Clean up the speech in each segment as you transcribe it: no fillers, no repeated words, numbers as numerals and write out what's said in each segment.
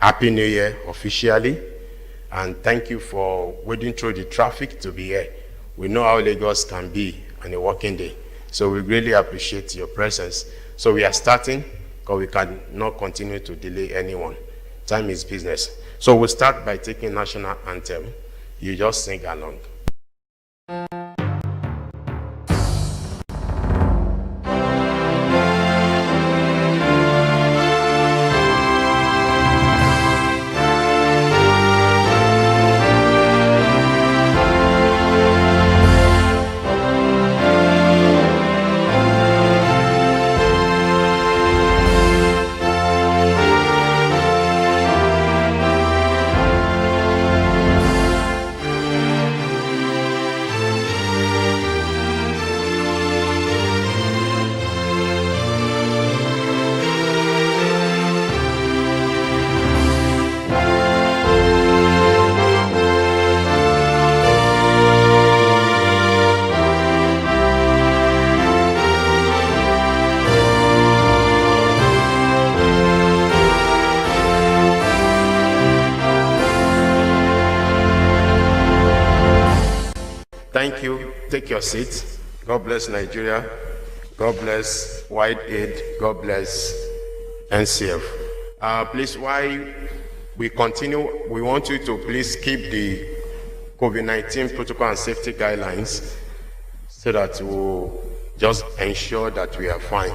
Happy New Year officially, and thank you for wading through the traffic to be here. We know how Lagos can be on a working day, so we really appreciate your presence. So we are starting because we cannot continue to delay anyone. Time is business. So we'll start by taking national anthem. You just sing along. Thank you. Take your seat. God bless Nigeria. God bless WildAid. God bless NCF. Please, while we continue, we want you to please keep the COVID-19 protocol and safety guidelines so that we'll just ensure that we are fine.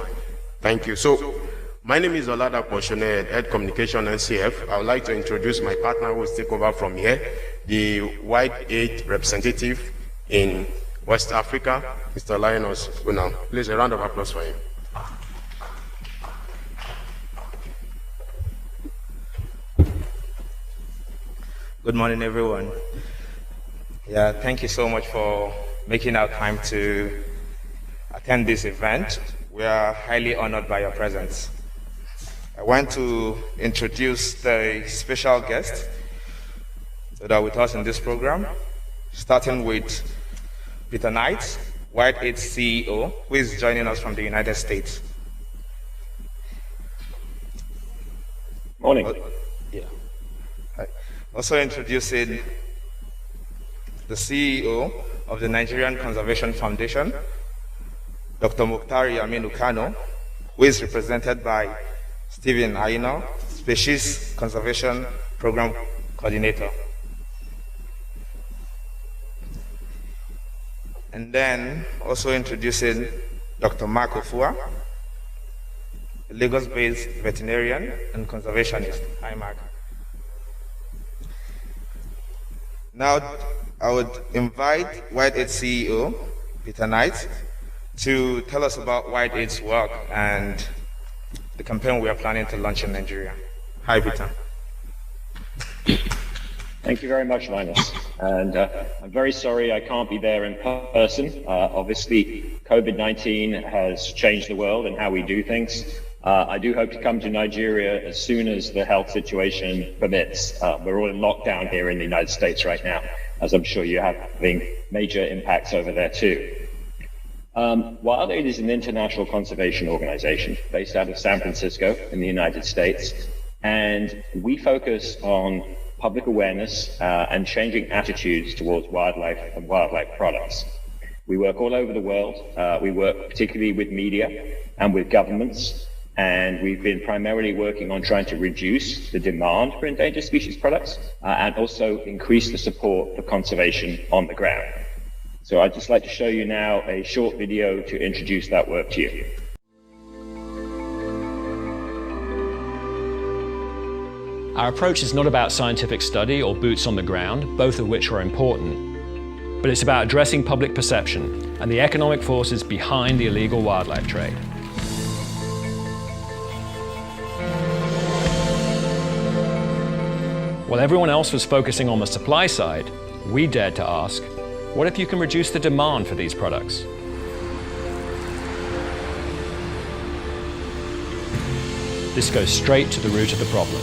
Thank you. So, my name is WildAidAfrica, Head Communication NCF. I would like to introduce my partner who will take over from here, the WildAid representative in West Africa, Mr. Linus Unam. Please, a round of applause for him. Good morning, everyone. Yeah, thank you so much for making our time to attend this event. We are highly honored by your presence. I want to introduce the special guests that are with us in this program, starting with Peter Knight, WildAid CEO, who is joining us from the United States. Morning. Yeah. Also introducing the CEO of the Nigerian Conservation Foundation, Dr. Mutari Amino, who is represented by Stephen Amino, Species Conservation Program Coordinator. And then also introducing Dr. Mark Ofua, a Lagos-based veterinarian and conservationist. Hi, Mark. Now, I would invite WildAid CEO, Peter Knight, to tell us about WildAid's work and the campaign we are planning to launch in Nigeria. Hi, Peter. Thank you very much, Linus. And I'm very sorry I can't be there in person. Obviously, COVID-19 has changed the world and how we do things. I do hope to come to Nigeria as soon as the health situation permits. We're all in lockdown here in the United States right now, as I'm sure you're having major impacts over there too. WildAid is an international conservation organization based out of San Francisco in the United States. And we focus on public awareness and changing attitudes towards wildlife and wildlife products. We work all over the world. We work particularly with media and with governments, and we've been primarily working on trying to reduce the demand for endangered species products and also increase the support for conservation on the ground. So I'd just like to show you now a short video to introduce that work to you. Our approach is not about scientific study or boots on the ground, both of which are important, but it's about addressing public perception and the economic forces behind the illegal wildlife trade. While everyone else was focusing on the supply side, we dared to ask, what if you can reduce the demand for these products? This goes straight to the root of the problem.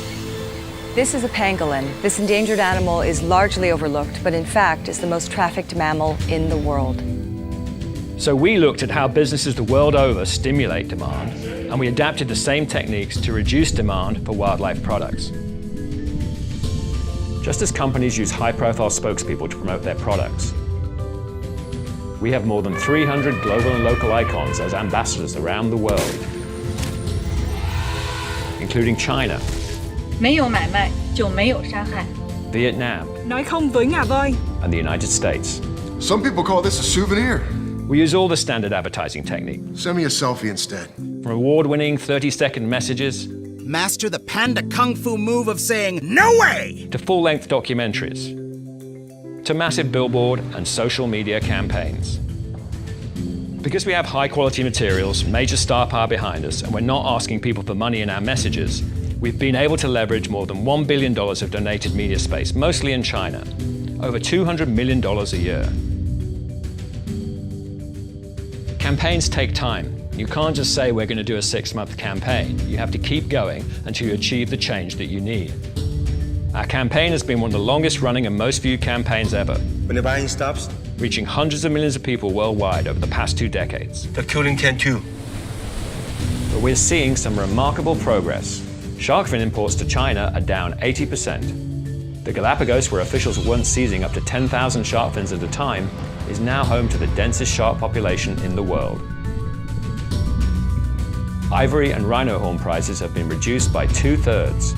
This is a pangolin. This endangered animal is largely overlooked, but in fact is the most trafficked mammal in the world. So we looked at how businesses the world over stimulate demand, and we adapted the same techniques to reduce demand for wildlife products. Just as companies use high-profile spokespeople to promote their products, we have more than 300 global and local icons as ambassadors around the world, including China, 没有买卖就没有杀害。 Vietnam, Nói không với ngà voi. and the United States. Some people call this a souvenir. We use all the standard advertising techniques, Send me a selfie instead. from award-winning 30-second messages Master the panda kung fu move of saying, "No way!" to full-length documentaries, to massive billboard and social media campaigns. Because we have high-quality materials, major star power behind us, and we're not asking people for money in our messages, we've been able to leverage more than $1 billion of donated media space, mostly in China, over $200 million a year. Campaigns take time. You can't just say we're going to do a 6-month campaign. You have to keep going until you achieve the change that you need. Our campaign has been one of the longest running and most viewed campaigns ever, When the buying stops, reaching hundreds of millions of people worldwide over the past 2 decades. the killing can too. But we're seeing some remarkable progress. Shark fin imports to China are down 80%. The Galapagos, where officials were once seizing up to 10,000 shark fins at a time, is now home to the densest shark population in the world. Ivory and rhino horn prices have been reduced by 2/3.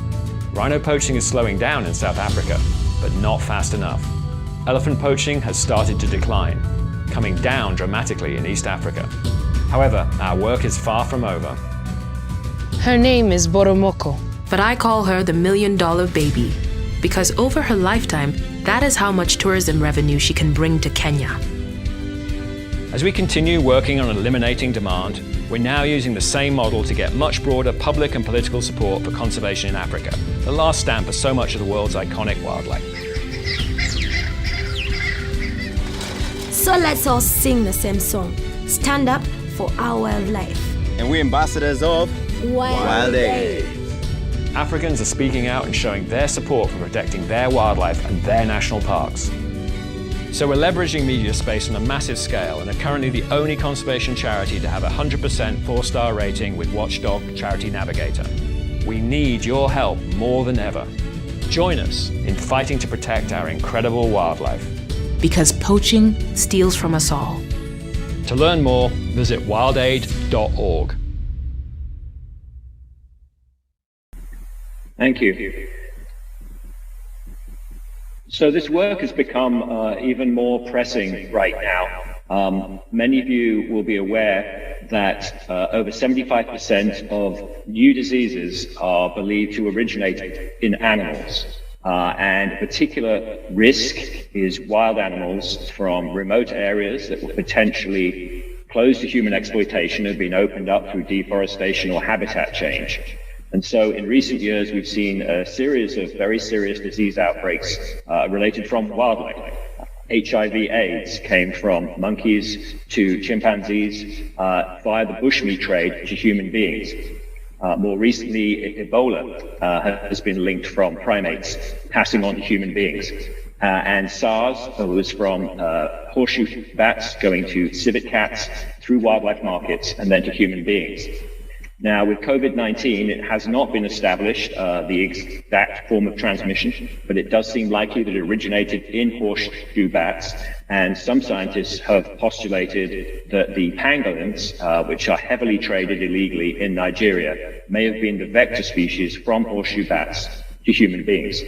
Rhino poaching is slowing down in South Africa, but not fast enough. Elephant poaching has started to decline, coming down dramatically in East Africa. However, our work is far from over. Her name is Boromoko. But I call her the $1 million baby, because over her lifetime, that is how much tourism revenue she can bring to Kenya. As we continue working on eliminating demand, we're now using the same model to get much broader public and political support for conservation in Africa, the last stand for so much of the world's iconic wildlife. So let's all sing the same song. Stand up for our wildlife. And we're ambassadors of WildAid. Africans are speaking out and showing their support for protecting their wildlife and their national parks. So we're leveraging media space on a massive scale and are currently the only conservation charity to have a 100% 4-star rating with Watchdog Charity Navigator. We need your help more than ever. Join us in fighting to protect our incredible wildlife. Because poaching steals from us all. To learn more, visit wildaid.org. Thank you. So this work has become even more pressing right now. Many of you will be aware that over 75% of new diseases are believed to originate in animals. And a particular risk is wild animals from remote areas that were potentially closed to human exploitation, have been opened up through deforestation or habitat change. And so in recent years, we've seen a series of very serious disease outbreaks related from wildlife. HIV/AIDS came from monkeys to chimpanzees via the bushmeat trade to human beings. More recently, Ebola has been linked from primates passing on to human beings. And SARS was from horseshoe bats going to civet cats through wildlife markets and then to human beings. Now, with COVID-19, it has not been established the exact form of transmission, but it does seem likely that it originated in horseshoe bats, and some scientists have postulated that the pangolins, which are heavily traded illegally in Nigeria, may have been the vector species from horseshoe bats to human beings.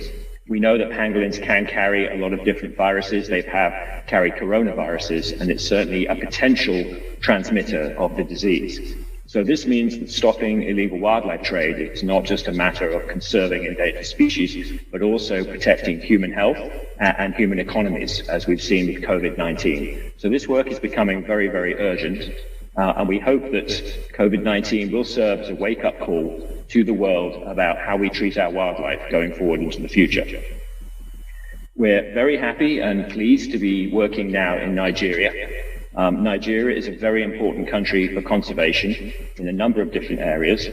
We know that pangolins can carry a lot of different viruses. They have carried coronaviruses, and it's certainly a potential transmitter of the disease. So this means that stopping illegal wildlife trade is not just a matter of conserving endangered species, but also protecting human health and human economies, as we've seen with COVID-19. So this work is becoming very, very urgent, and we hope that COVID-19 will serve as a wake-up call to the world about how we treat our wildlife going forward into the future. We're very happy and pleased to be working now in Nigeria. Nigeria is a very important country for conservation in a number of different areas.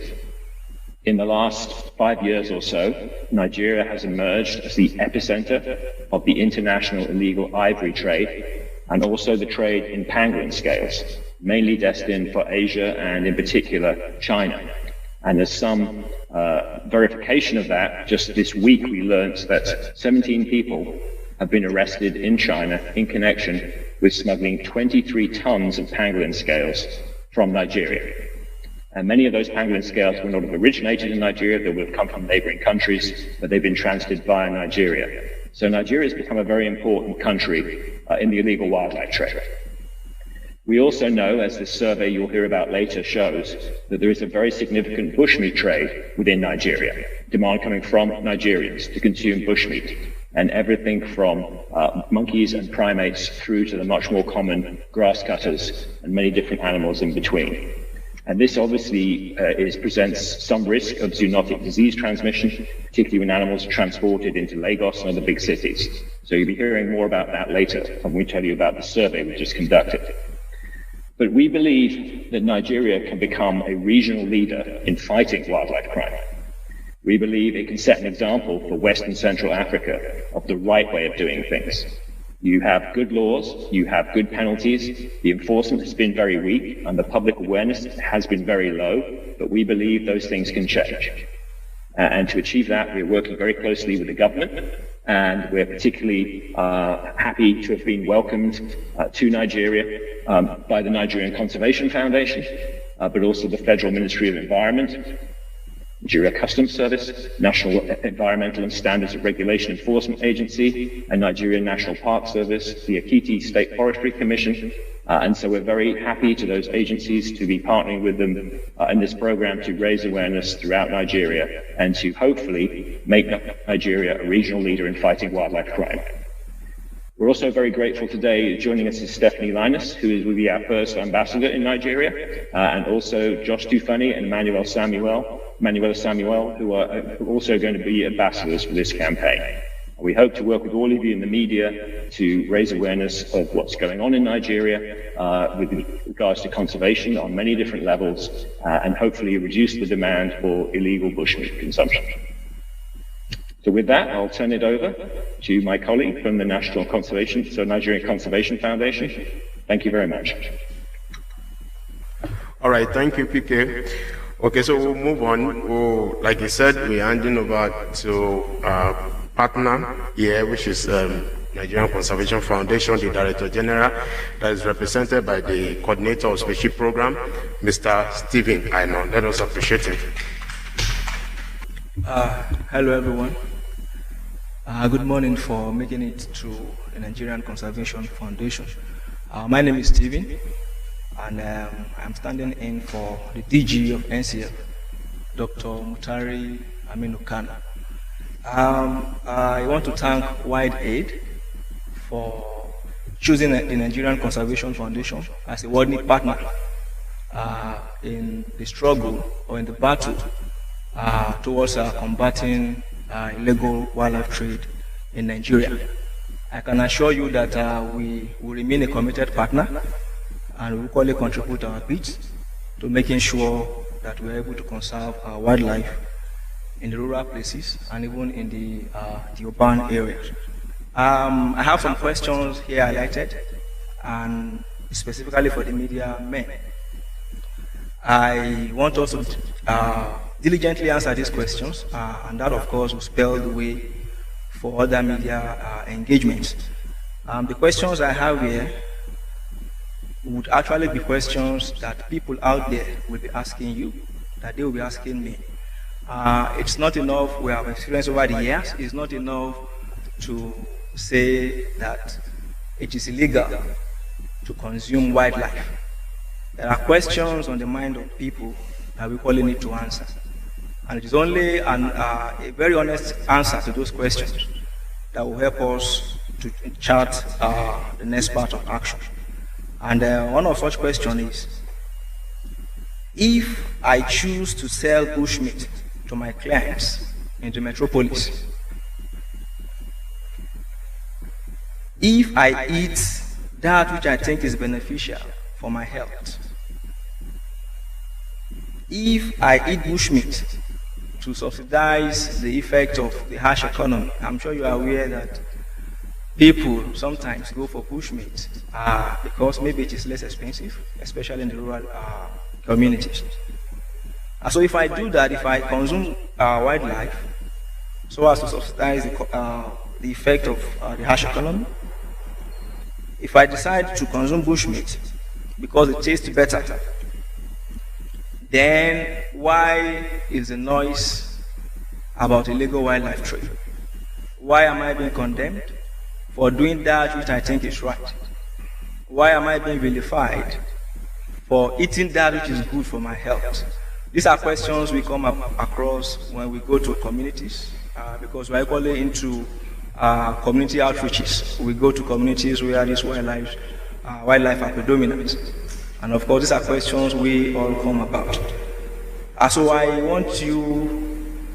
In the last 5 years or so, Nigeria has emerged as the epicenter of the international illegal ivory trade and also the trade in pangolin scales, mainly destined for Asia and in particular China. And there's some verification of that. Just this week we learned that 17 people have been arrested in China in connection with smuggling 23 tons of pangolin scales from Nigeria. And many of those pangolin scales would not have originated in Nigeria, they would have come from neighboring countries, but they've been transited via Nigeria. So Nigeria has become a very important country in the illegal wildlife trade. We also know, as this survey you'll hear about later shows, that there is a very significant bushmeat trade within Nigeria, demand coming from Nigerians to consume bushmeat, and everything from monkeys and primates through to the much more common grass cutters and many different animals in between. And this obviously presents some risk of zoonotic disease transmission, particularly when animals are transported into Lagos and other big cities. So you'll be hearing more about that later when we tell you about the survey we just conducted. But we believe that Nigeria can become a regional leader in fighting wildlife crime. We believe it can set an example for West and Central Africa of the right way of doing things. You have good laws, you have good penalties, the enforcement has been very weak, and the public awareness has been very low, but we believe those things can change. And to achieve that, we're working very closely with the government, and we're particularly happy to have been welcomed to Nigeria by the Nigerian Conservation Foundation, but also the Federal Ministry of Environment, Nigeria Customs Service, National Environmental and Standards of Regulation Enforcement Agency, and Nigerian National Park Service, the Akiti State Forestry Commission. And so we're very happy to those agencies to be partnering with them in this program to raise awareness throughout Nigeria and to hopefully make Nigeria a regional leader in fighting wildlife crime. We're also very grateful today. Joining us is Stephanie Linus, who will be our first ambassador in Nigeria, and also Josh Tufani and Manuela Samuel, who are also going to be ambassadors for this campaign. We hope to work with all of you in the media to raise awareness of what's going on in Nigeria with regards to conservation on many different levels, and hopefully reduce the demand for illegal bushmeat consumption. So with that, I'll turn it over to my colleague from the Nigerian Conservation Foundation. Thank you very much. All right, thank you, PK. Okay, so we'll move on. Like I said, we're handing over to our partner here, which is Nigerian Conservation Foundation, the Director General, that is represented by the Coordinator of Species Program, Mr. Stephen Aino. Let us appreciate him. Hello, everyone. Good morning for making it to the Nigerian Conservation Foundation. My name is Stephen, and I'm standing in for the DG of NCF, Dr. Mutari Amino Khanna. I want to thank WildAid for choosing the Nigerian Conservation Foundation as a WildAid partner in the struggle or in the battle towards combating illegal wildlife trade in Nigeria. I can assure you that we will remain a committed partner and will equally contribute our bit to making sure that we are able to conserve our wildlife in the rural places and even in the urban areas. I have some questions here highlighted, and specifically for the media men. I want us to diligently answer these questions, and that, of course, will spell the way for other media engagements. The questions I have here would actually be questions that people out there will be asking you, that they will be asking me. It's not enough, we have experienced over the years, it's not enough to say that it is illegal to consume wildlife. There are questions on the mind of people that we really need to answer. And it is only a very honest answer to those questions that will help us to chart the next part of action. And one of such questions is, if I choose to sell bushmeat to my clients in the metropolis, if I eat that which I think is beneficial for my health, if I eat bushmeat to subsidize the effect of the harsh economy. I'm sure you are aware that people sometimes go for bushmeat because maybe it is less expensive, especially in the rural communities. So if I do that, if I consume wildlife so as to subsidize the effect of the harsh economy, if I decide to consume bushmeat because it tastes better, then why is the noise about illegal wildlife trade? Why am I being condemned for doing that which I think is right? Why am I being vilified for eating that which is good for my health? These are questions we come up across when we go to communities because we're equally into community outreaches. We go to communities where this wildlife are predominant. And of course, these are questions we all come about. So I want you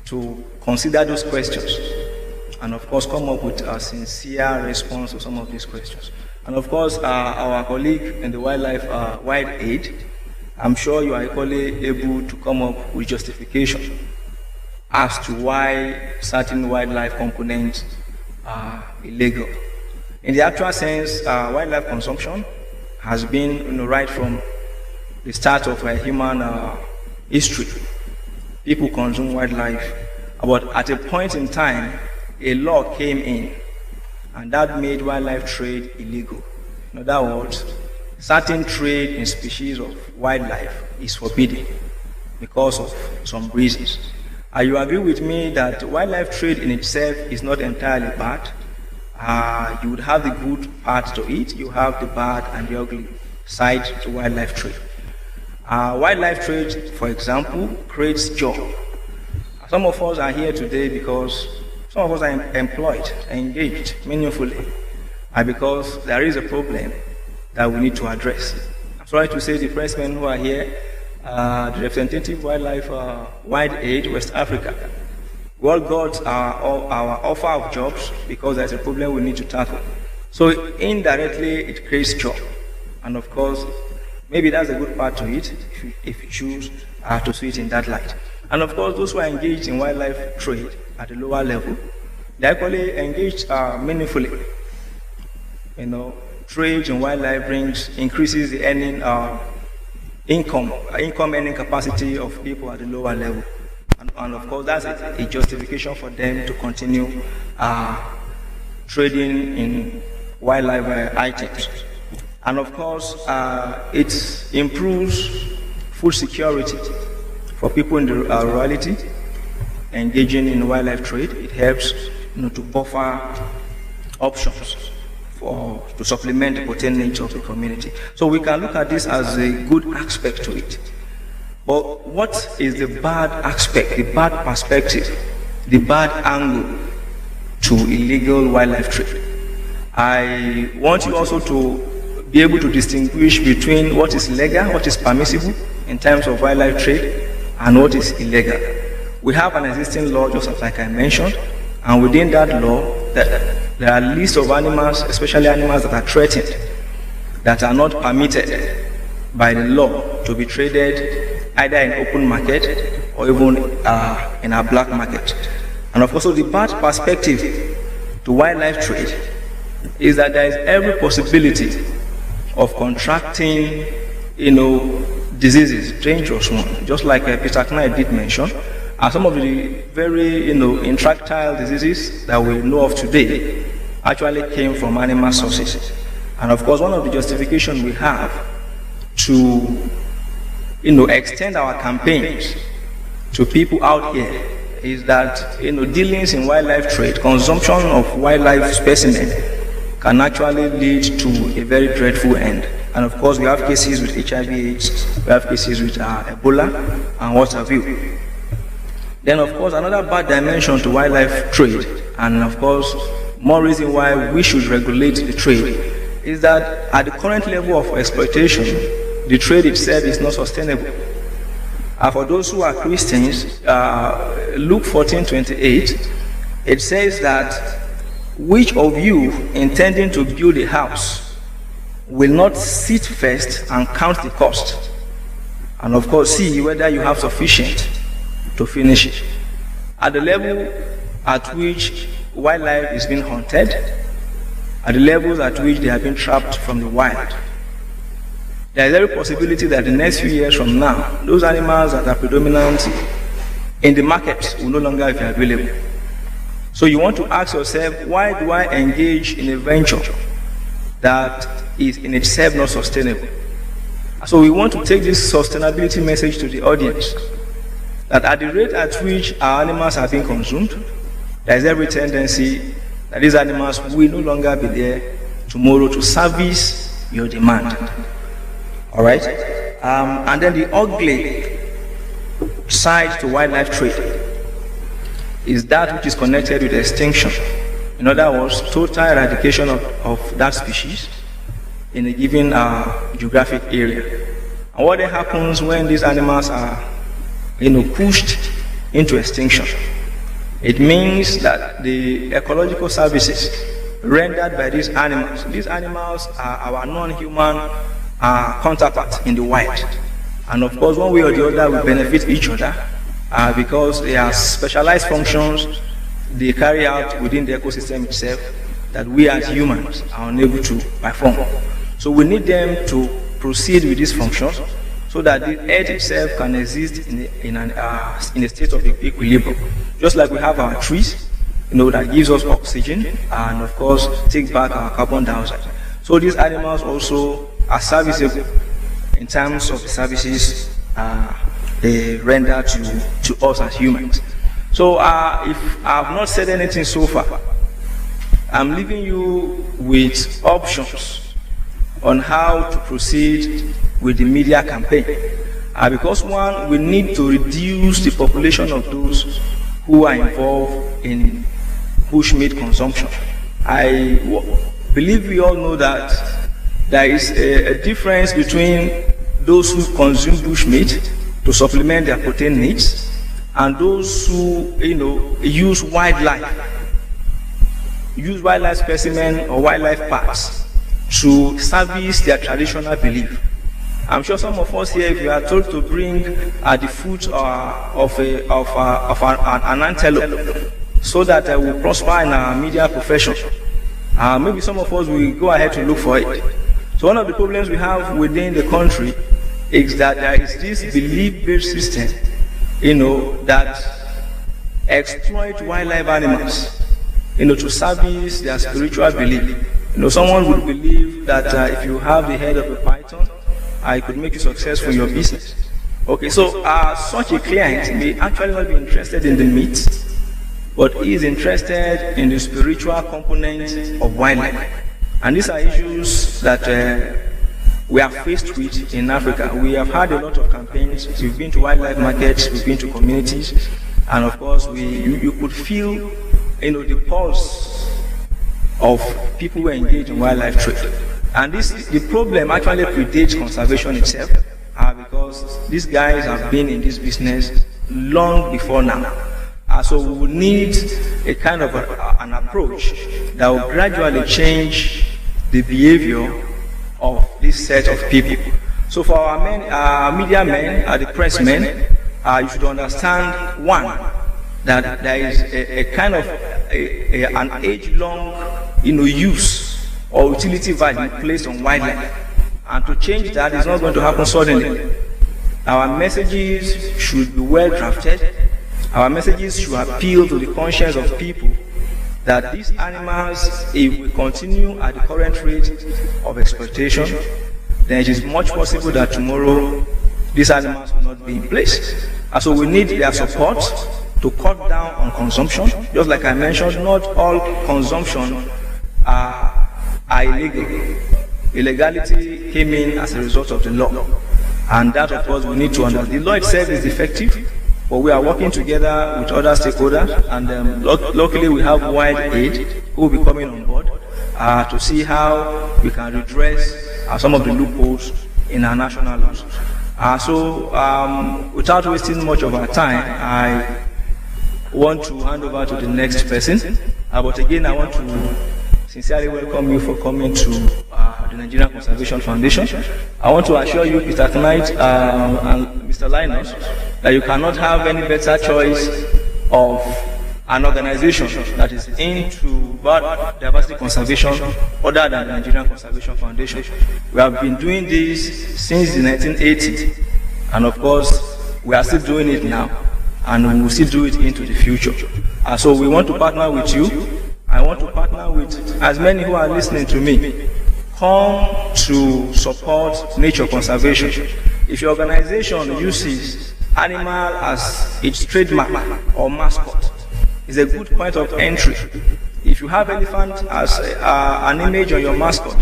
to consider those questions and of course come up with a sincere response to some of these questions. And of course, our colleague in the WildAid, I'm sure you are equally able to come up with justification as to why certain wildlife components are illegal. In the actual sense, wildlife consumption has been right from the start of human history. People consume wildlife, but at a point in time, a law came in, and that made wildlife trade illegal. In other words, certain trade in species of wildlife is forbidden because of some reasons. You agree with me that wildlife trade in itself is not entirely bad. You would have the good part to it, you have the bad and the ugly side to wildlife trade. Wildlife trade, for example, creates job. Some of us are here today because some of us are employed, engaged meaningfully, because there is a problem that we need to address. I'm sorry to say the pressmen who are here, the representative wildlife WildAid West Africa, we all got our offer of jobs because there's a problem we need to tackle. So indirectly, it creates job. And of course, maybe that's a good part to it if you choose to see it in that light. And of course, those who are engaged in wildlife trade at the lower level, they're actually engaged meaningfully. You know, trade in wildlife increases the earning income earning capacity of people at the lower level. And of course, that's a justification for them to continue trading in wildlife items. And of course, it improves food security for people in the rurality engaging in wildlife trade. It helps to buffer options to supplement the potential needs of the community. So we can look at this as a good aspect to it. But what is the bad aspect, the bad perspective, the bad angle to illegal wildlife trade? I want you also to be able to distinguish between what is legal, what is permissible in terms of wildlife trade, and what is illegal. We have an existing law, just like I mentioned, and within that law, there are lists of animals, especially animals that are threatened, that are not permitted by the law to be traded either in open market or even in a black market. And of course, the bad perspective to wildlife trade is that there is every possibility of contracting, diseases, dangerous ones, just like Peter Khanna did mention. And some of the very, intractile diseases that we know of today actually came from animal sources. And of course, one of the justifications we have to, extend our campaigns to people out here is that, dealings in wildlife trade, consumption of wildlife specimens can actually lead to a very dreadful end. And of course, we have cases with HIV/AIDS, we have cases with Ebola, and what have you. Then, of course, another bad dimension to wildlife trade, and of course, more reason why we should regulate the trade, is that at the current level of exploitation, the trade itself is not sustainable. For those who are Christians, Luke 14:28, it says that, which of you intending to build a house will not sit first and count the cost, and of course see whether you have sufficient to finish it. At the level at which wildlife is being hunted, at the levels at which they have been trapped from the wild, there is every possibility that the next few years from now, those animals that are predominant in the market will no longer be available. So you want to ask yourself, why do I engage in a venture that is in itself not sustainable? So we want to take this sustainability message to the audience, that at the rate at which our animals are being consumed, there is every tendency that these animals will no longer be there tomorrow to service your demand. All right? And then the ugly side to wildlife trade is that which is connected with extinction. In other words, total eradication of that species in a given geographic area. And what then happens when these animals are pushed into extinction? It means that the ecological services rendered by these animals are our non-human counterparts in the wild. And of course, one way or the other, we benefit each other because they are specialized functions they carry out within the ecosystem itself that we as humans are unable to perform. So we need them to proceed with these functions so that the earth itself can exist in a state of equilibrium. Just like we have our trees, that gives us oxygen and of course takes back our carbon dioxide. So these animals also are serviceable in terms of the services they render to us as humans. So if I have not said anything so far, I'm leaving you with options on how to proceed with the media campaign. Because one, we need to reduce the population of those who are involved in bushmeat consumption. I believe we all know that there is a difference between those who consume bushmeat to supplement their protein needs and those who use wildlife specimen or wildlife parts to service their traditional belief. I'm sure some of us here, if you are told to bring the foot of an antelope so that will prosper in our media profession, maybe some of us will go ahead to look for it. So one of the problems we have within the country is that there is this belief-based system, that exploit wildlife animals, to service their spiritual belief. Someone would believe that if you have the head of a python, it could make you successful in your business. Okay, so such a client may actually not be interested in the meat, but is interested in the spiritual component of wildlife. And these are issues that we are faced with in Africa. We have had a lot of campaigns. We've been to wildlife markets, we've been to communities, and of course, you could feel, the pulse of people who engage in wildlife trade. And the problem actually predates conservation itself, because these guys have been in this business long before now. So we will need a kind of an approach that will gradually change the behavior of this set of people. So for our men, our media men, the press men, you should understand, one, that there is a kind of an age-long use or utility value placed on wildlife. And to change that is not going to happen suddenly. Our messages should be well drafted. Our messages should appeal to the conscience of people that these animals, if we continue at the current rate of exploitation, then it is much possible that tomorrow these animals will not be in place. And so we need their support to cut down on consumption. Just like I mentioned, not all consumption are illegal. Illegality came in as a result of the law. And that, of course, we need to understand. The law itself is effective, but we are working together with other stakeholders, and luckily we have WildAid who will be coming on board to see how we can redress some of the loopholes in our national laws. Without wasting much of our time, I want to hand over to the next person. But again, I want to sincerely welcome you for coming to the Nigerian Conservation Foundation. I want to assure you, Mr. Knight and Mr. Linus, that you cannot have any better choice of an organization that is into biodiversity conservation other than the Nigerian Conservation Foundation. We have been doing this since the 1980s, and of course, we are still doing it now, and we will still do it into the future. So we want to partner with you. I want to partner with as many who are listening to me. Come to support nature conservation. If your organization uses animal as its trademark or mascot, it's a good point of entry. If you have elephant as an image on your mascot,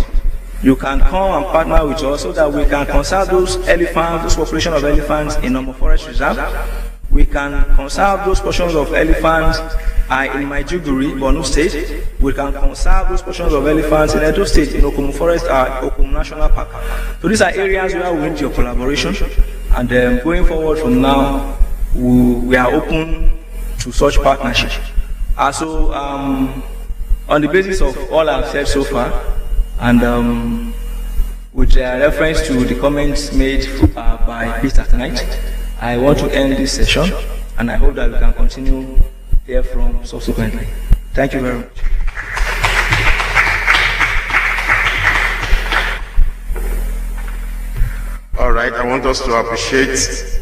you can come and partner with us so that we can conserve those elephants, those population of elephants in Omo Forest Reserve. We can conserve those portions of elephants in Maiduguri, Borno State. We can conserve those portions of elephants in Edo State, in Okumu Forest, Okumu National Park. So these are areas where we need your collaboration. And going forward from now, we are open to such partnership. So on the basis of all I've said so far, and with reference to the comments made by Peter tonight, I want to end this session, and I hope that we can continue hear from subsequently. Thank you very much. All right, I want us to appreciate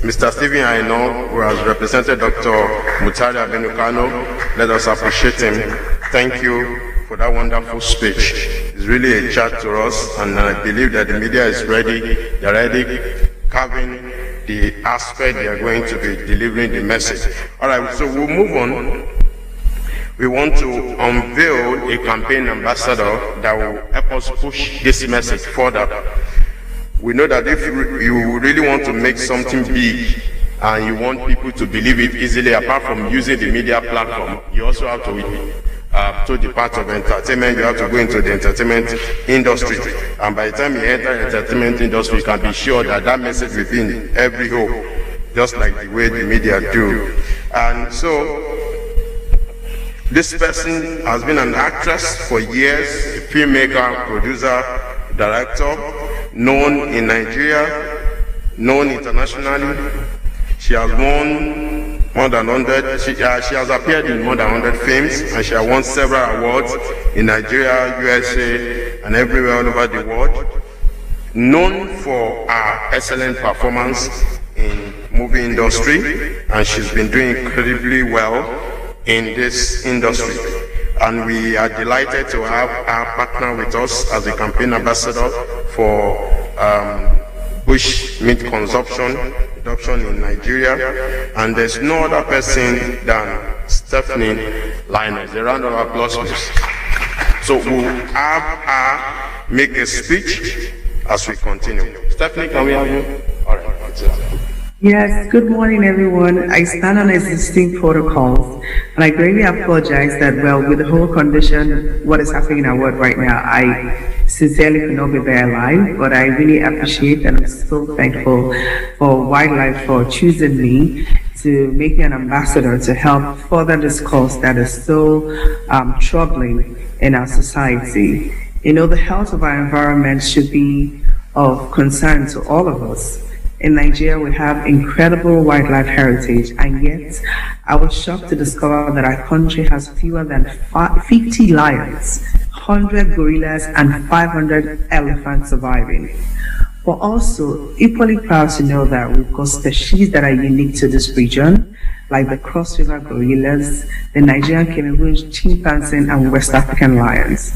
Mr. Stephen Aino, who has represented Dr. Mutari Abenukano. Let us appreciate him. Thank you for that wonderful speech. It's really a chat to us, and I believe that the media is ready. They're ready carving the aspect they are going to be delivering the message. All right, so we'll move on. We want to unveil a campaign ambassador that will help us push this message further. We know that if you really want to make something big and you want people to believe it easily, apart from using the media platform, you also have to the part of entertainment. You have to go into the entertainment industry, and by the time you enter the entertainment industry, you can be sure that that message will be in every home, just like the way the media do. And so this person has been an actress for years, a filmmaker, producer, director, known in Nigeria, known internationally. She has won more than 100, she has appeared in more than 100 films, and she has won several awards in Nigeria, USA, and everywhere all over the world. Known for her excellent performance in movie industry, and she's been doing incredibly well in this industry. And we are delighted to have our partner with us as a campaign ambassador for Bushmeat consumption reduction in Nigeria. And there's no other person than Stephanie Linus. A round of applause, please. So we'll have her make a speech as we continue. Stephanie, can we have you? All right. Yes, good morning everyone. I stand on existing protocols, and I greatly apologize that, well, with the whole condition, what is happening in our world right now, I sincerely could not be there live, but I really appreciate and I'm so thankful for WildAid for choosing me to make me an ambassador to help further this cause that is so troubling in our society. You know, the health of our environment should be of concern to all of us. In Nigeria, we have incredible wildlife heritage, and yet I was shocked to discover that our country has fewer than 50 lions, 100 gorillas, and 500 elephants surviving. But also equally proud to know that we've got species that are unique to this region, like the Cross River gorillas, the Nigerian Cameroon chimpanzee, and West African lions.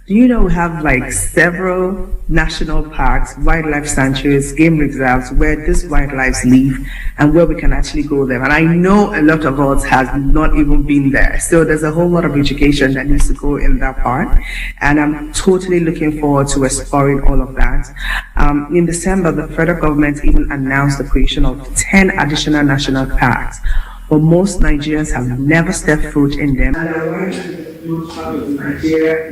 Do you know we have like several national parks, wildlife sanctuaries, game reserves where these wildlife live and where we can actually go there? And I know a lot of us has not even been there. So there's a whole lot of education that needs to go in that part. And I'm totally looking forward to exploring all of that. In December, the federal government even announced the creation of 10 additional national parks. But most Nigerians have never stepped foot in them. And I want to include part of Nigeria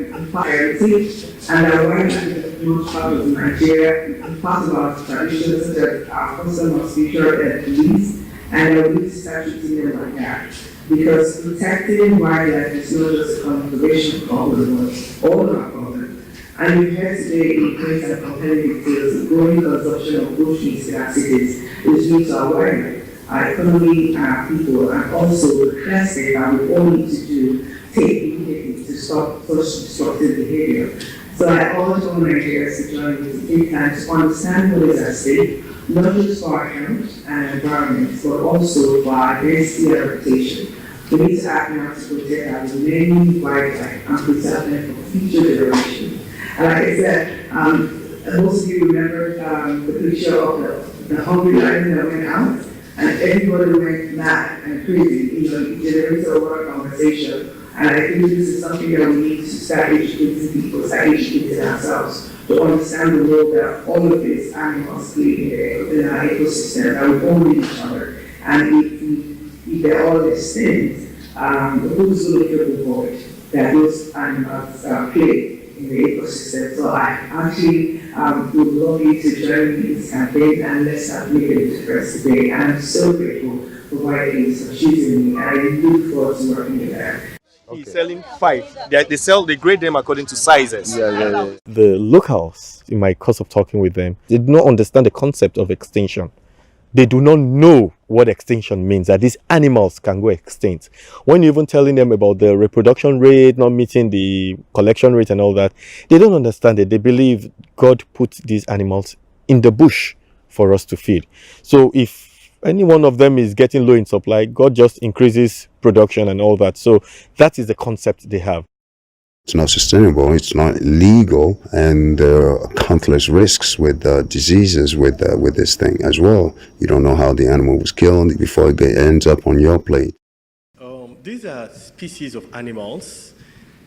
and part of our traditions that are custom of spiritual beliefs, and I will need to start treating them like that. Because protecting wildlife is not just a conservation problem, but all of our problems. And we heard today in great and compelling details the growing consumption of bushmeat in our cities is due to our wildlife. our economy and our people, and also requested that we all need to take immediately to stop such destructive behavior. So I urge all Nigerians to join me to take time to understand what is at stake, not just for our health and environment, but also for our identity and reputation. We need to act now to protect our remaining wildlife and preserve them for future generations. And like I said, most of you remember the picture of the hungry lion that went out, and everybody went mad and crazy. It generated a lot of conversation. And I think this is something that we need to start educating people, start educating ourselves to understand the role that all of these animals play in our ecosystem, that we all need each other. And if they're all extinct, who's looking for the void that those animals play in the ecosystem? So I actually would love you to join me in this campaign, and let's start making a difference today. And I'm so grateful for WildAid for choosing me, and I look forward to working with them. He's selling 5. They grade them according to sizes. The locals, in my course of talking with them, they do not understand the concept of extinction. They do not know what extinction means, that these animals can go extinct. When you're even telling them about the reproduction rate, not meeting the collection rate and all that, they don't understand it. They believe God put these animals in the bush for us to feed. So if any one of them is getting low in supply, God just increases production and all that. So that is the concept they have. It's not sustainable, it's not legal, and there are countless risks with diseases with this thing as well. You don't know how the animal was killed before it ends up on your plate. These are species of animals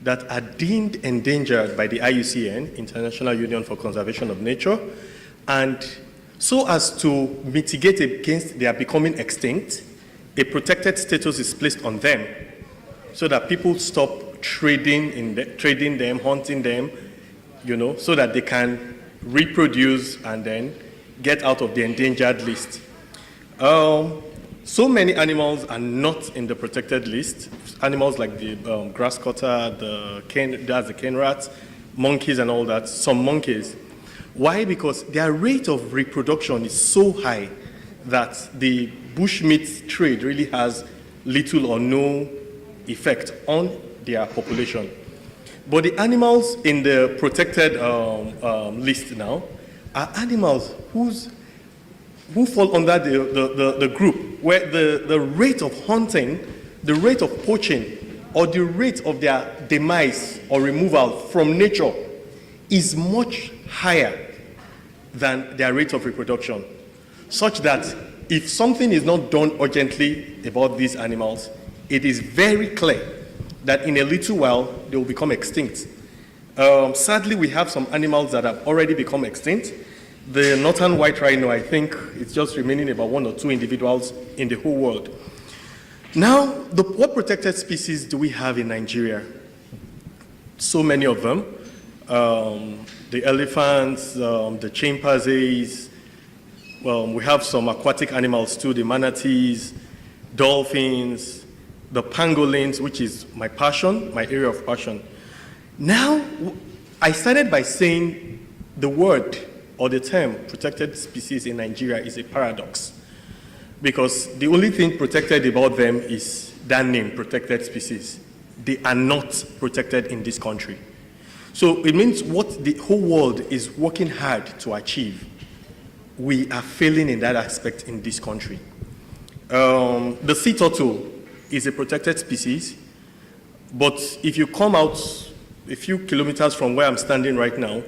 that are deemed endangered by the IUCN, International Union for Conservation of Nature, and so as to mitigate against their becoming extinct, a protected status is placed on them so that people stop trading them, hunting them, so that they can reproduce and then get out of the endangered list. So many animals are not in the protected list. Animals like the grass cutter, the cane rats, monkeys and all that, some monkeys. Why? Because their rate of reproduction is so high that the bushmeat trade really has little or no effect on their population. But the animals in the protected list now are animals who fall under the group where the rate of hunting, the rate of poaching, or the rate of their demise or removal from nature is much higher than their rate of reproduction, such that if something is not done urgently about these animals, it is very clear that in a little while they will become extinct. Sadly, we have some animals that have already become extinct. The northern white rhino, I think it's just remaining about 1 or 2 individuals in the whole world. Now, what protected species do we have in Nigeria? So many of them. The elephants, the chimpanzees. We have some aquatic animals too, the manatees, dolphins, the pangolins, which is my passion, my area of passion. Now, I started by saying the word or the term protected species in Nigeria is a paradox, because the only thing protected about them is that name, protected species. They are not protected in this country. So it means what the whole world is working hard to achieve, we are failing in that aspect in this country. The sea turtle is a protected species, but if you come out a few kilometers from where I'm standing right now,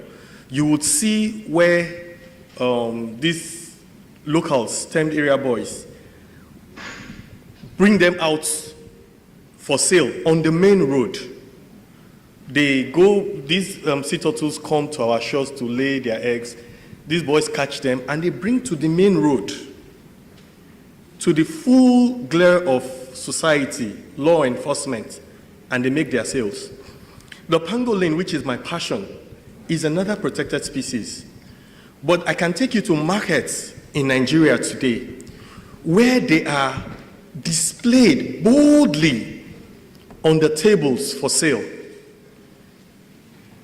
you would see where these locals, termed area boys, bring them out for sale on the main road. These sea turtles come to our shores to lay their eggs. These boys catch them and they bring to the main road, to the full glare of society, law enforcement, and they make their sales. The pangolin, which is my passion, is another protected species. But I can take you to markets in Nigeria today where they are displayed boldly on the tables for sale,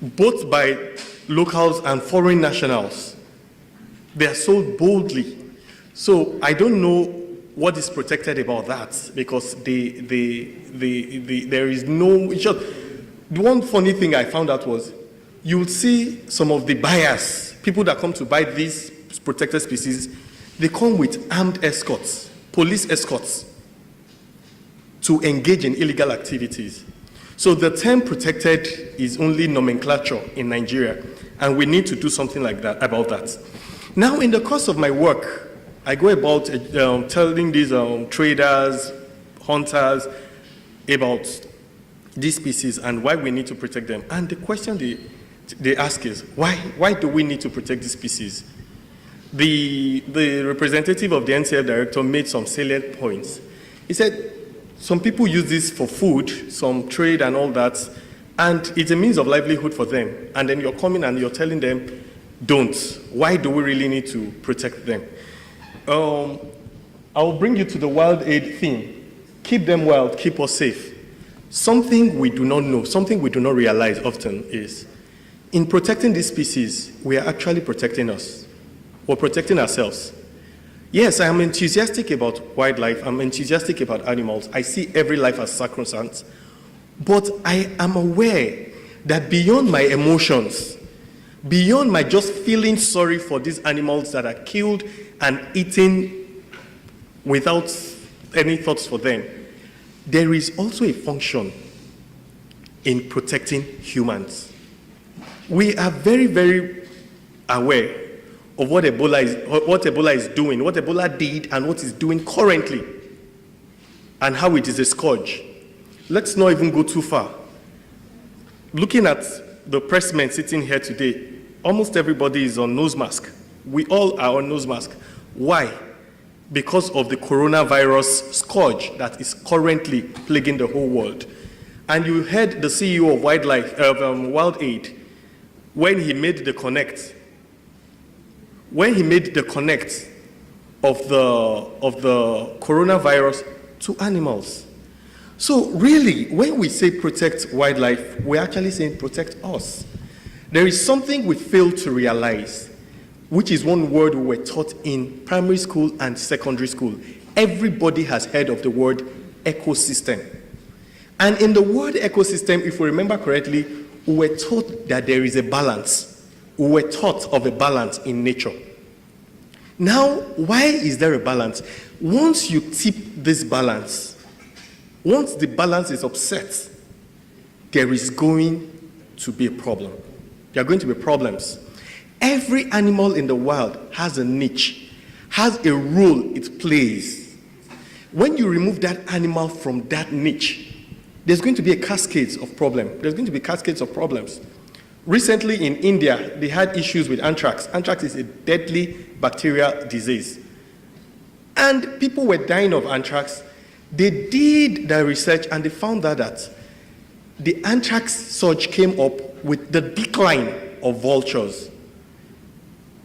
both by locals and foreign nationals. They are sold boldly. So I don't know what is protected about that, because there is no, it's just, the one funny thing I found out was, you'll see some of the buyers, people that come to buy these protected species, they come with armed escorts, police escorts, to engage in illegal activities. So the term protected is only nomenclature in Nigeria, and we need to do something like that about that. Now, in the course of my work, I go about telling these traders, hunters, about these species and why we need to protect them. And the question they ask is, why do we need to protect these species? The representative of the NCF director made some salient points. He said, some people use this for food, some trade and all that, and it's a means of livelihood for them. And then you're coming and you're telling them, don't. Why do we really need to protect them? I'll bring you to the WildAid theme. Keep them wild, keep us safe. Something we do not know, something we do not realize often is, in protecting these species, we are actually protecting us. We're protecting ourselves. Yes, I am enthusiastic about wildlife. I'm enthusiastic about animals. I see every life as sacrosanct. But I am aware that beyond my emotions, beyond my just feeling sorry for these animals that are killed and eaten without any thoughts for them, there is also a function in protecting humans. We are very, very aware of what Ebola is doing, what Ebola did and what it's doing currently, and how it is a scourge. Let's not even go too far. Looking at the pressmen sitting here today, almost everybody is on nose mask. We all are on nose mask. Why? Because of the coronavirus scourge that is currently plaguing the whole world. And you heard the CEO of WildAid, when he made the connect, of the coronavirus to animals. So really, when we say protect wildlife, we're actually saying protect us. There is something we fail to realize, which is one word we were taught in primary school and secondary school. Everybody has heard of the word ecosystem. And in the word ecosystem, if we remember correctly, we were taught that there is a balance. We were taught of a balance in nature. Now, why is there a balance? Once you tip this balance, once the balance is upset, there is going to be a problem. There are going to be problems. Every animal in the wild has a niche, has a role it plays. When you remove that animal from that niche, there's going to be a cascade of problems. There's going to be cascades of problems. Recently in India, they had issues with anthrax. Anthrax is a deadly bacterial disease. And people were dying of anthrax. They did the research and they found out that the anthrax surge came up with the decline of vultures.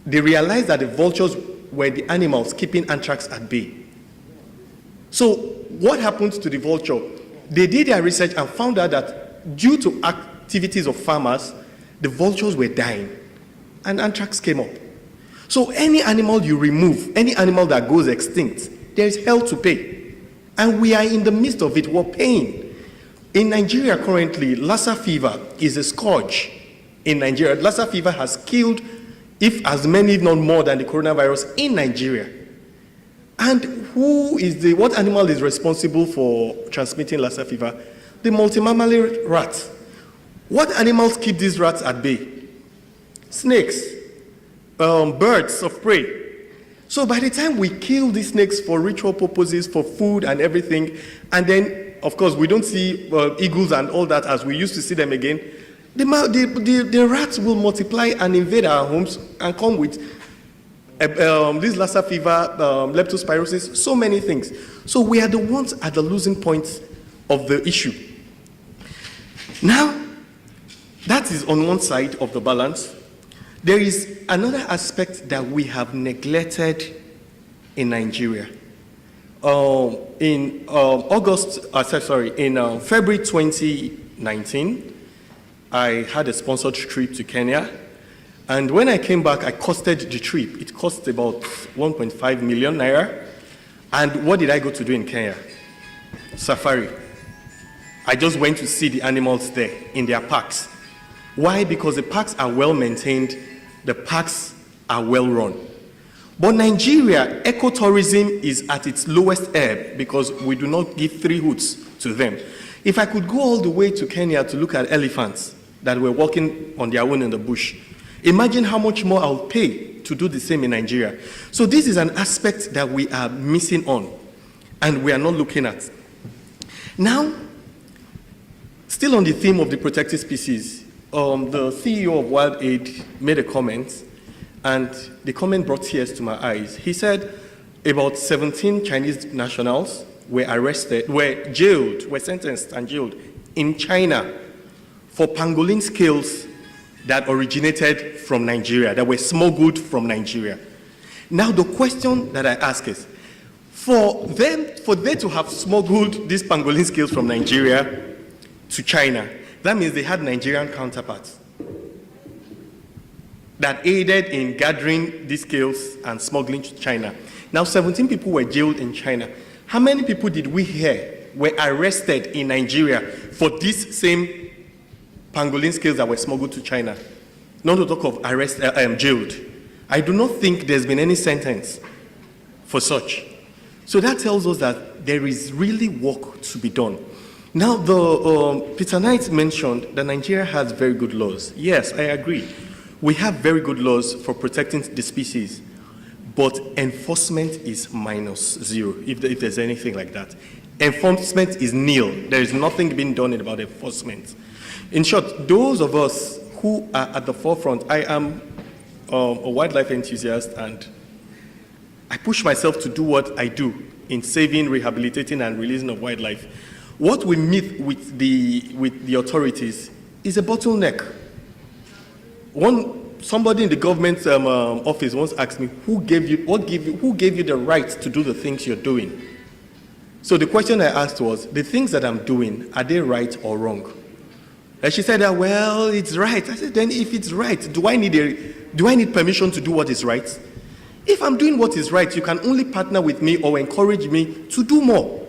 They realized that the vultures were the animals keeping anthrax at bay. So what happened to the vulture? They did their research and found out that due to activities of farmers, the vultures were dying and anthrax came up. So any animal you remove, any animal that goes extinct, there is hell to pay. And we are in the midst of it, we're paying. In Nigeria currently, Lassa fever is a scourge in Nigeria. Lassa fever has killed, if as many, if not more than the coronavirus in Nigeria. And what animal is responsible for transmitting Lassa fever? The multimammal rat. What animals keep these rats at bay? Snakes, birds of prey. So by the time we kill these snakes for ritual purposes, for food and everything, and then, of course, we don't see eagles and all that as we used to see them again, the rats will multiply and invade our homes and come with this Lassa fever, leptospirosis, so many things. So we are the ones at the losing point of the issue. Now, that is on one side of the balance. There is another aspect that we have neglected in Nigeria. In February 2019, I had a sponsored trip to Kenya. And when I came back, I costed the trip. It cost about 1.5 million naira. And what did I go to do in Kenya? Safari. I just went to see the animals there in their parks. Why? Because the parks are well maintained, the parks are well run. But Nigeria, ecotourism is at its lowest ebb because we do not give 3 hoots to them. If I could go all the way to Kenya to look at elephants that were walking on their own in the bush, imagine how much more I'll pay to do the same in Nigeria. So this is an aspect that we are missing on and we are not looking at. Now, still on the theme of the protected species, the CEO of WildAid made a comment, and the comment brought tears to my eyes. He said about 17 Chinese nationals were arrested, were jailed, were sentenced and jailed in China for pangolin scales that originated from Nigeria, that were smuggled from Nigeria. Now the question that I ask is, for they to have smuggled these pangolin scales from Nigeria to China, that means they had Nigerian counterparts that aided in gathering these scales and smuggling to China. Now 17 people were jailed in China. How many people did we hear were arrested in Nigeria for these same pangolin scales that were smuggled to China? Not to talk of jailed. I do not think there's been any sentence for such. So that tells us that there is really work to be done. Now, Peter Knight mentioned that Nigeria has very good laws. Yes, I agree. We have very good laws for protecting the species, but enforcement is -0, if there's anything like that. Enforcement is nil. There is nothing being done about enforcement. In short, those of us who are at the forefront, I am a wildlife enthusiast, and I push myself to do what I do in saving, rehabilitating, and releasing of wildlife. What we meet with the authorities is a bottleneck. Somebody in the government office once asked me, who gave you the right to do the things you're doing? So the question I asked was, the things that I'm doing, are they right or wrong? And she said, well, it's right. I said, then if it's right, do I need permission to do what is right? If I'm doing what is right, you can only partner with me or encourage me to do more.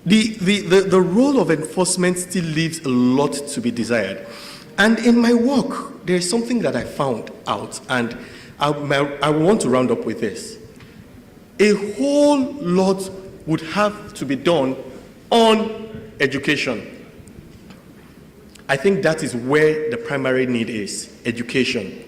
The role of enforcement still leaves a lot to be desired. And in my work, there's something that I found out, and I want to round up with this. A whole lot would have to be done on education. I think that is where the primary need is, education.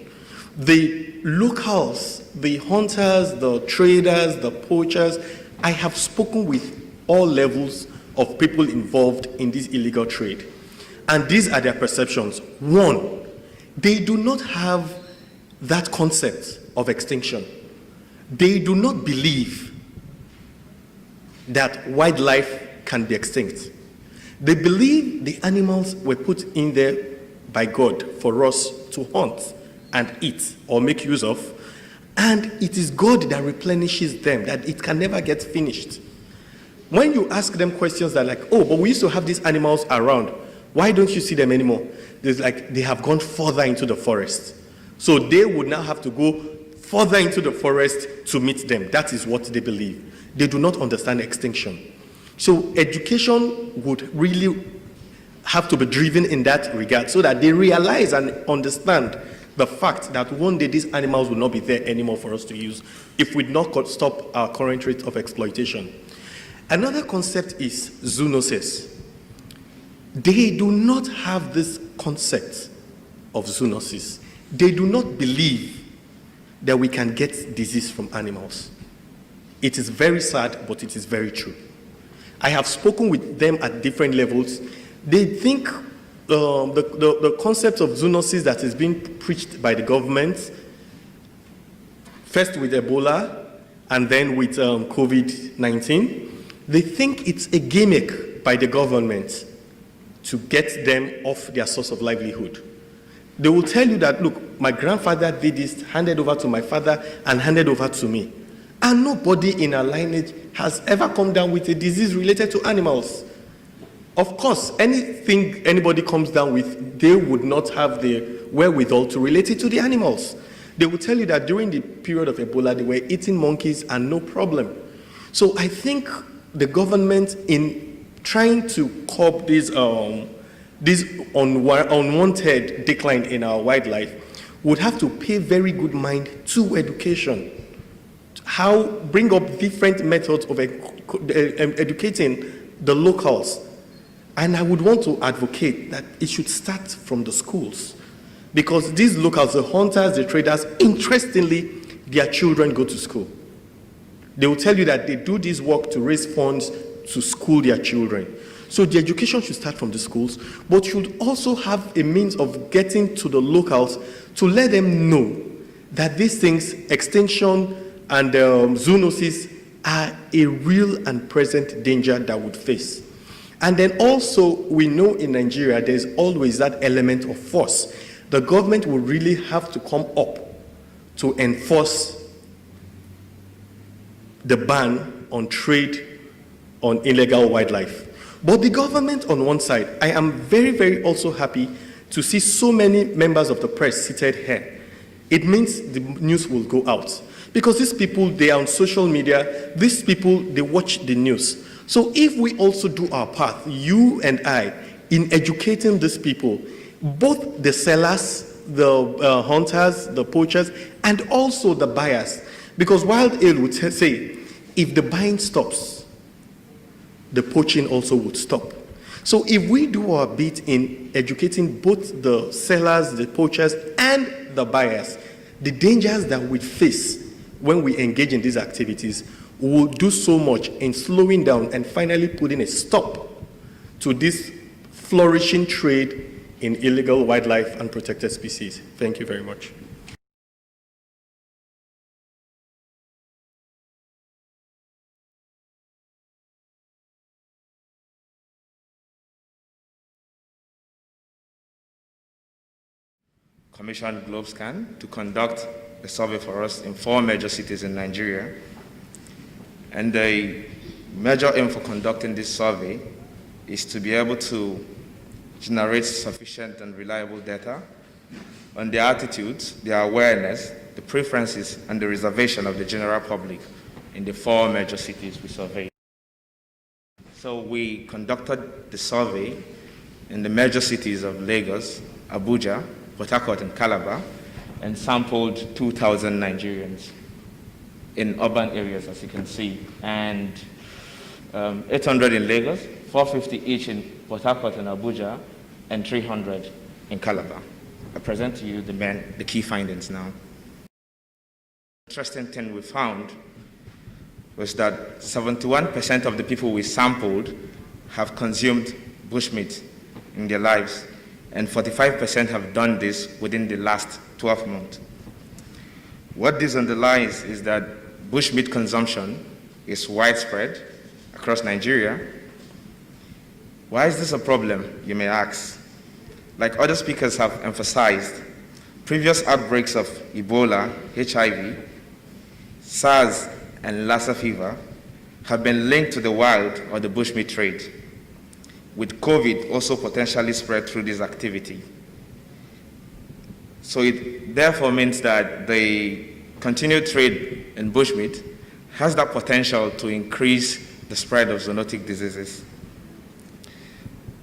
The locals, the hunters, the traders, the poachers, I have spoken with all levels of people involved in this illegal trade. And these are their perceptions. One, they do not have that concept of extinction. They do not believe that wildlife can be extinct. They believe the animals were put in there by God for us to hunt and eat or make use of, and it is God that replenishes them, that it can never get finished. When you ask them questions that are like, oh, but we used to have these animals around, why don't you see them anymore? There's like, they have gone further into the forest. So they would now have to go further into the forest to meet them. That is what they believe. They do not understand extinction. So education would really have to be driven in that regard so that they realize and understand the fact that one day these animals will not be there anymore for us to use if we do not stop our current rate of exploitation. Another concept is zoonosis. They do not have this concept of zoonosis. They do not believe that we can get disease from animals. It is very sad, but it is very true. I have spoken with them at different levels. They think the concept of zoonosis that is being preached by the government, first with Ebola and then with COVID-19, they think it's a gimmick by the government to get them off their source of livelihood. They will tell you that, look, my grandfather did this, handed over to my father, and handed over to me. And nobody in our lineage has ever come down with a disease related to animals. Of course, anything anybody comes down with, they would not have the wherewithal to relate it to the animals. They will tell you that during the period of Ebola, they were eating monkeys and no problem. So I think the government, in trying to curb this unwanted decline in our wildlife, would have to pay very good mind to education. Bring up different methods of educating the locals. And I would want to advocate that it should start from the schools. Because these locals, the hunters, the traders, interestingly, their children go to school. They will tell you that they do this work to raise funds to school their children. So the education should start from the schools, but should also have a means of getting to the locals to let them know that these things, extinction and zoonosis, are a real and present danger that would face. And then also, we know in Nigeria, there's always that element of force. The government will really have to come up to enforce the ban on trade on illegal wildlife. But the government on one side, I am very, very also happy to see so many members of the press seated here. It means the news will go out. Because these people, they are on social media, these people, they watch the news. So if we also do our part, you and I, in educating these people, both the sellers, the hunters, the poachers, and also the buyers, because WildAid would say, if the buying stops, the poaching also would stop. So if we do our bit in educating both the sellers, the poachers, and the buyers, the dangers that we face when we engage in these activities will do so much in slowing down and finally putting a stop to this flourishing trade in illegal wildlife and protected species. Thank you very much. Commissioned GlobeScan to conduct a survey for us in 4 major cities in Nigeria. And the major aim for conducting this survey is to be able to generate sufficient and reliable data on the attitudes, the awareness, the preferences, and the reservation of the general public in the 4 major cities we surveyed. So we conducted the survey in the major cities of Lagos, Abuja, Port Harcourt, and Calabar, and sampled 2,000 Nigerians in urban areas, as you can see, and 800 in Lagos, 450 each in Port Harcourt and Abuja, and 300 in Calabar. I present to you the key findings now. Interesting thing we found was that 71% of the people we sampled have consumed bushmeat in their lives, and 45% have done this within the last 12 months. What this underlies is that bushmeat consumption is widespread across Nigeria. Why is this a problem, you may ask? Like other speakers have emphasized, previous outbreaks of Ebola, HIV, SARS, and Lassa fever have been linked to the wild or the bushmeat trade, with COVID also potentially spread through this activity. So it therefore means that the continued trade in bushmeat has that potential to increase the spread of zoonotic diseases.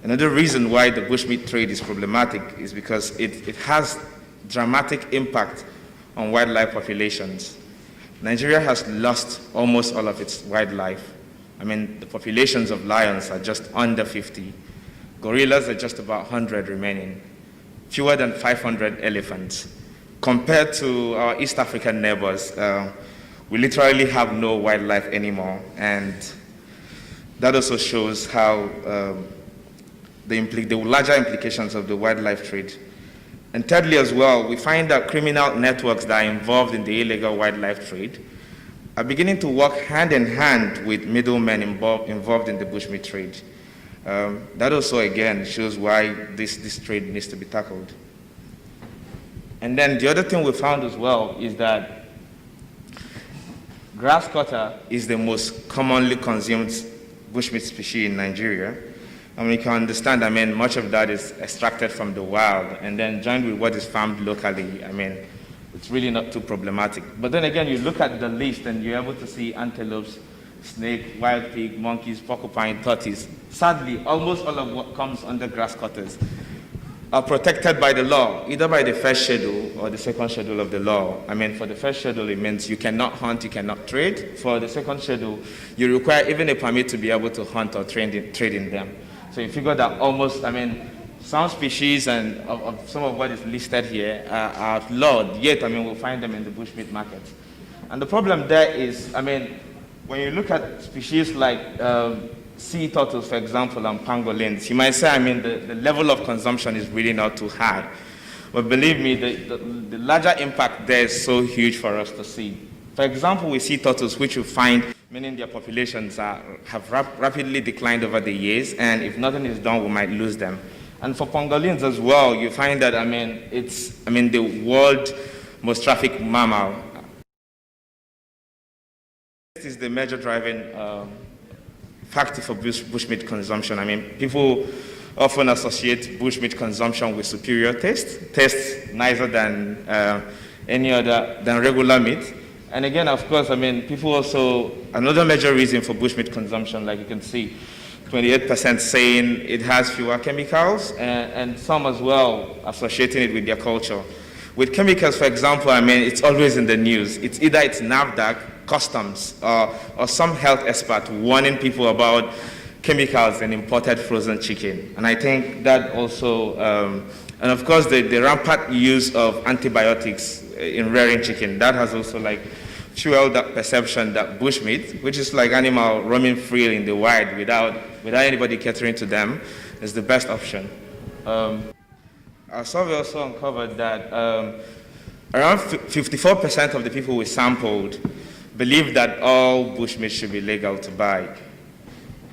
Another reason why the bushmeat trade is problematic is because it has dramatic impact on wildlife populations. Nigeria has lost almost all of its wildlife. I mean, the populations of lions are just under 50. Gorillas are just about 100 remaining. Fewer than 500 elephants. Compared to our East African neighbors, we literally have no wildlife anymore. And that also shows how the larger implications of the wildlife trade. And thirdly as well, we find that criminal networks that are involved in the illegal wildlife trade are beginning to work hand in hand with middlemen involved in the bushmeat trade. That also, again, shows why this trade needs to be tackled. And then the other thing we found as well is that grass cutter is the most commonly consumed bushmeat species in Nigeria. And we can understand, I mean, much of that is extracted from the wild, and then joined with what is farmed locally, I mean, it's really not too problematic. But then again, you look at the list and you're able to see antelopes, snake, wild pig, monkeys, porcupine, tortoise. Sadly, almost all of what comes under grass cutters are protected by the law, either by the first schedule or the second schedule of the law. I mean, for the first schedule, it means you cannot hunt, you cannot trade. For the second schedule, you require even a permit to be able to hunt or trade in them. So you figure that almost, I mean, some species and of some of what is listed here are outlawed, yet, I mean, we'll find them in the bushmeat market. And the problem there is, I mean, when you look at species like sea turtles, for example, and pangolins, you might say, I mean, the level of consumption is really not too high. But believe me, the larger impact there is so huge for us to see. For example, with sea turtles, which you find, meaning their populations have rapidly declined over the years, and if nothing is done, we might lose them. And for pangolins as well, you find that, I mean, it's, I mean, the world's most trafficked mammal. This is the major driving factor for bushmeat consumption. I mean, people often associate bushmeat consumption with superior taste nicer than any other, than regular meat. And again, of course, I mean, people also, another major reason for bushmeat consumption, like you can see, 28% saying it has fewer chemicals, and some as well associating it with their culture. With chemicals, for example, I mean, it's always in the news. It's either it's NAFDAC, customs, or some health expert warning people about chemicals in imported frozen chicken. And I think that also, and of course the rampant use of antibiotics in rearing chicken, that has also like fueled that perception that bushmeat, which is like animal roaming free in the wild without anybody catering to them, is the best option. Our survey also uncovered that around 54% of the people we sampled believe that all bushmeat should be legal to buy.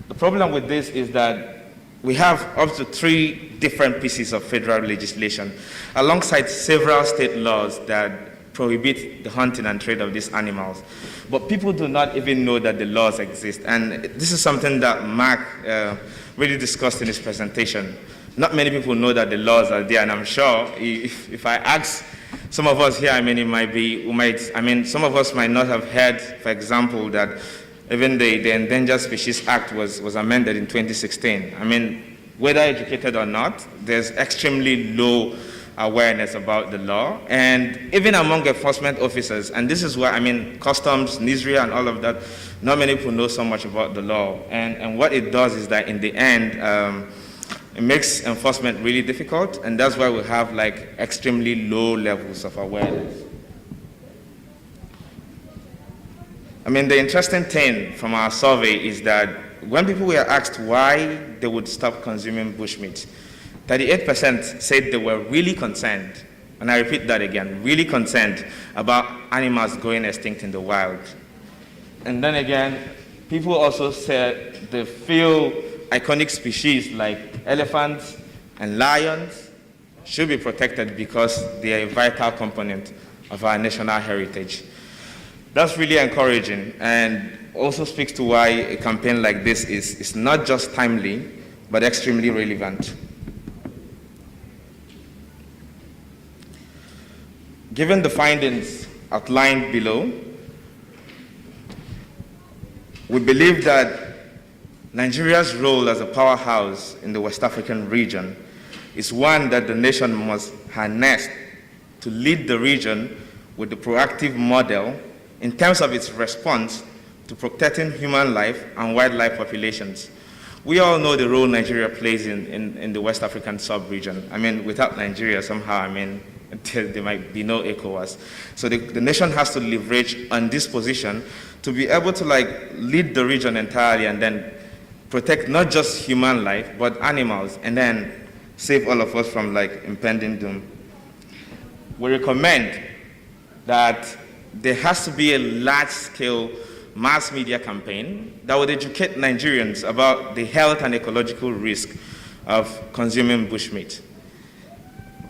The problem with this is that we have up to 3 different pieces of federal legislation alongside several state laws that prohibit the hunting and trade of these animals. But people do not even know that the laws exist. And this is something that Mark really discussed in his presentation. Not many people know that the laws are there, and I'm sure if I ask some of us here, I mean, it might be, some of us might not have heard, for example, that even the Endangered Species Act was amended in 2016. I mean, whether educated or not, there's extremely low awareness about the law, and even among enforcement officers, and this is why, I mean, customs, NISRIA, and all of that, not many people know so much about the law, and what it does is that in the end, it makes enforcement really difficult, and that's why we have like extremely low levels of awareness. I mean, the interesting thing from our survey is that when people were asked why they would stop consuming bushmeat, 38% said they were really concerned, and I repeat that again, really concerned about animals going extinct in the wild. And then again, people also said they feel iconic species like elephants and lions should be protected because they are a vital component of our national heritage. That's really encouraging, and also speaks to why a campaign like this is not just timely, but extremely relevant. Given the findings outlined below, we believe that Nigeria's role as a powerhouse in the West African region is one that the nation must harness to lead the region with the proactive model in terms of its response to protecting human life and wildlife populations. We all know the role Nigeria plays in the West African sub-region. I mean, without Nigeria, somehow, I mean, there might be no ECOWAS. So the nation has to leverage on this position to be able to like lead the region entirely and then protect not just human life, but animals, and then save all of us from like impending doom. We recommend that there has to be a large-scale mass media campaign that would educate Nigerians about the health and ecological risk of consuming bushmeat.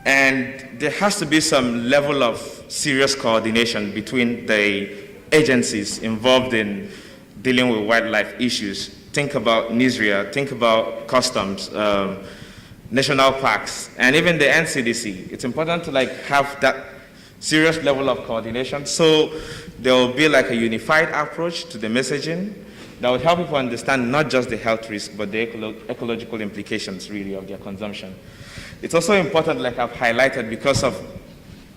And there has to be some level of serious coordination between the agencies involved in dealing with wildlife issues. Think about NISRIA, think about customs, national parks, and even the NCDC. It's important to like have that serious level of coordination, so there will be like a unified approach to the messaging, that would help people understand not just the health risk, but the ecological implications, really, of their consumption. It's also important, like I've highlighted, because of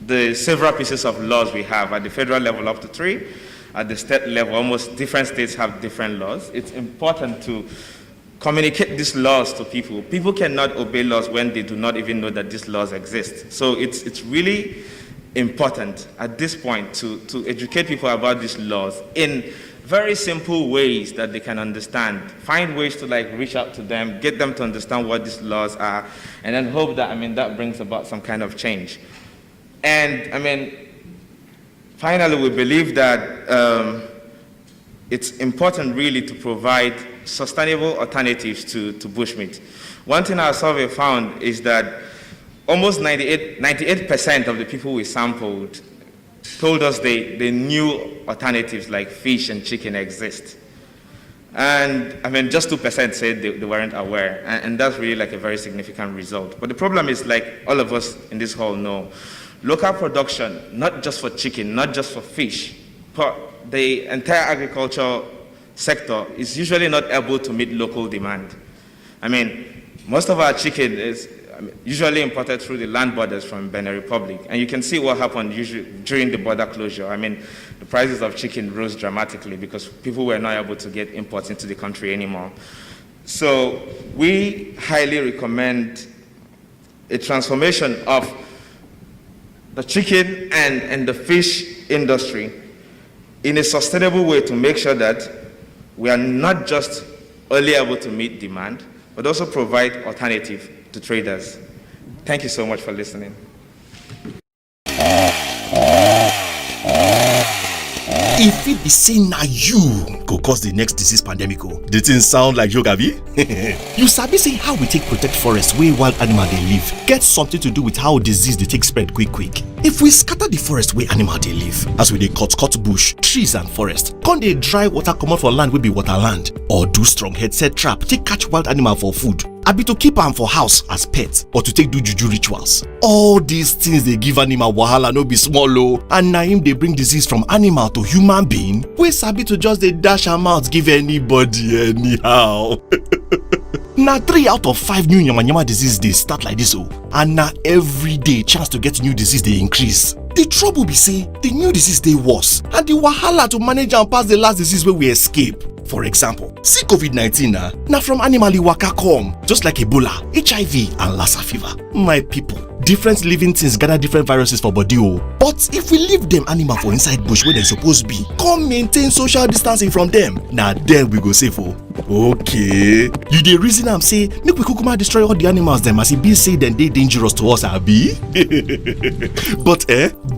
the several pieces of laws we have at the federal level, up to 3, at the state level, almost different states have different laws. It's important to communicate these laws to people. People cannot obey laws when they do not even know that these laws exist. So it's really important at this point to educate people about these laws in very simple ways that they can understand. Find ways to reach out to them, get them to understand what these laws are, and then hope that, that brings about some kind of change. And finally, we believe that it's important really to provide sustainable alternatives to bushmeat. One thing our survey found is that almost 98% of the people we sampled told us they knew alternatives like fish and chicken exist. And just 2% said they weren't aware. And that's really a very significant result. But the problem is, all of us in this hall know, local production, not just for chicken, not just for fish, but the entire agriculture sector is usually not able to meet local demand. Most of our chicken is usually imported through the land borders from Benin Republic. And you can see what happened during the border closure. The prices of chicken rose dramatically because people were not able to get imports into the country anymore. So we highly recommend a transformation of the chicken and the fish industry in a sustainable way to make sure that we are not just only able to meet demand, but also provide alternative to traders. Thank you so much for listening. If it be say na you go cause the next disease pandemic, the thing sound like joke, abi? You sabi say how we take protect forest where wild animal they live get something to do with how disease they take spread quick. If we scatter the forest where animal they live, as we they cut bush, trees and forest, can they dry water come out for land will be waterland, or do strong head set trap take catch wild animal for food, abi to keep am for house as pet, or to take do juju rituals. All these things they give animal wahala no be small o, and na him they bring disease from animal to human being. We sabi to just they dash am out give anybody anyhow. Na 3 out of 5 new yamayama disease they start like this and na every day chance to get new disease they increase. The trouble be say the new disease they worse, and the wahala to manage and pass the last disease where we escape. For example, see COVID-19 na from animal waka come, just like Ebola, HIV and Lassa fever. My people, different living things gather different viruses for body but if we leave them animal for inside bush where they supposed be, come maintain social distancing from them, na then we go safe. Okay, you dey reason am say make we kukuma destroy all the animals them as e be say them they dangerous to us, abi? But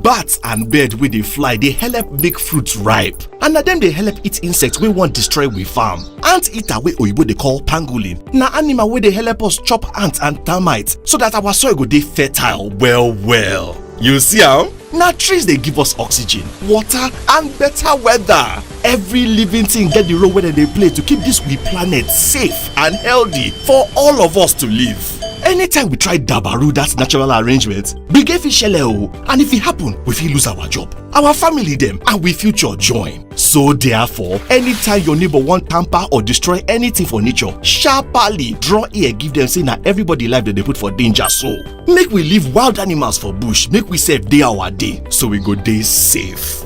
bats and birds wey dey fly they help make fruits ripe, and na them they help eat insects we want destroy we farm. Ant-eater wey oyibo they call pangolin na animal wey they help us chop ants and termites so that our soil go dey fertile well. You see how? Na trees they give us oxygen, water and better weather. Every living thing get the role where they play to keep this we planet safe and healthy for all of us to live. Anytime we try dabaru that natural arrangement, we get shele and if it happen, we feel lose our job, our family them, and we future join. So therefore, anytime your neighbor want tamper or destroy anything for nature, sharply draw ear give them say na everybody life that they put for danger. So make we leave wild animals for bush, make we save day our day, so we go day safe.